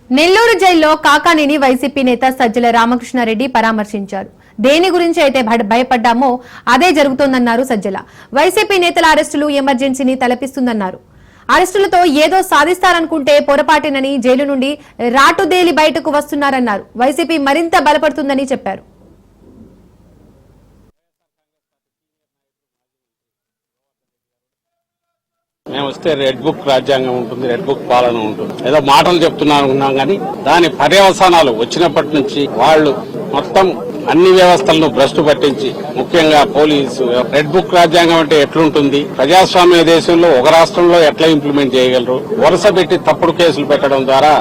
నెల్లూరు జైల్లో కాకానిని వైసీపీ నేత సజ్జల రామకృష్ణారెడ్డి పరామర్శించారు. దేని గురించి అయితే భయపడ్డామో అదే జరుగుతోందన్నారు సజ్జల. వైసీపీ నేతల అరెస్టులు ఎమర్జెన్సీని తలపిస్తుందన్నారు. అరెస్టులతో ఏదో సాధిస్తారనుకుంటే పొరపాటినని జైలు నుండి రాటుదేలి బయటకు వస్తున్నారన్నారు. వైసీపీ మరింత బలపడుతుందని చెప్పారు. మేము వస్తే రెడ్ బుక్ రాజ్యాంగం ఉంటుంది, రెడ్ బుక్ పాలన ఉంటుంది. ఏదో మాటలు చెప్తున్నా అనుకున్నాం కానీ దాని పర్యవసానాలు వచ్చినప్పటి నుంచి వాళ్ళు మొత్తం అన్ని వ్యవస్థలను భ్రష్టు పట్టించి, ముఖ్యంగా పోలీసు, రెడ్ బుక్ రాజ్యాంగం అంటే ఎట్లుంటుంది, ప్రజాస్వామ్య దేశంలో ఒక రాష్ట్రంలో ఎట్లా ఇంప్లిమెంట్ చేయగలరు, వరుస పెట్టి తప్పుడు కేసులు పెట్టడం ద్వారా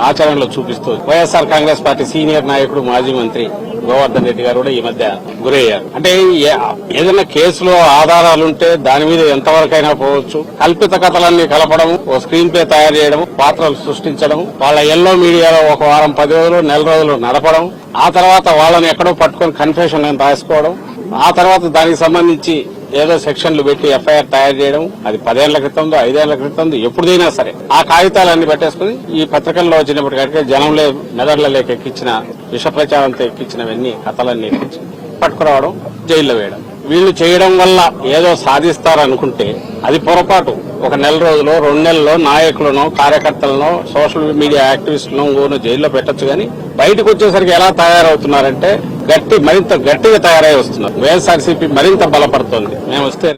ఆచరణలో చూపిస్తుంది. వైఎస్ఆర్ కాంగ్రెస్ పార్టీ సీనియర్ నాయకుడు మాజీ మంత్రి గోవర్ధన్ రెడ్డి గారు కూడా ఈ మధ్య గురయ్యారు. అంటే ఏదైనా కేసులో ఆధారాలుంటే దాని మీద ఎంతవరకైనా పోవచ్చు. కల్పిత కథలన్నీ కలపడం, ఓ స్క్రీన్ ప్లే తయారు చేయడం, పాత్రలు సృష్టించడం, వాళ్ళ ఎల్లో మీడియాలో ఒక వారం 10 రోజులు, నెల రోజులు నడపడం, ఆ తర్వాత వాళ్ళని ఎక్కడో పట్టుకొని కన్ఫెషన్ రాసుకోవడం, ఆ తర్వాత దానికి సంబంధించి ఏదో సెక్షన్లు పెట్టి ఎఫ్ఐఆర్ తయారు చేయడం, అది 10 ఏళ్ల క్రితందో 5 ఏళ్ల క్రితందో ఎప్పుడైనా సరే ఆ కాగితాలన్నీ పెట్టేసుకుని ఈ పత్రికల్లో వచ్చినప్పటికంటే జనంలో మెదళ్లలోకి ఎక్కించిన విష ప్రచారంతో ఎక్కించినవన్నీ కథలన్నీ పట్టుకురావడం, జైల్లో వేయడం. వీళ్ళు చేయడం వల్ల ఏదో సాధిస్తారనుకుంటే అది పొరపాటు. ఒక నెల రోజులో 2 నెలల్లో నాయకులను, కార్యకర్తలను, సోషల్ మీడియా యాక్టివిస్టులను జైల్లో పెట్టొచ్చు. కానీ బయటకు వచ్చేసరికి ఎలా తయారవుతున్నారంటే మరింత గట్టిగా తయారై వస్తున్నారు. వైఎస్ఆర్సీపీ మరింత బలపడుతోంది. మేము వస్తే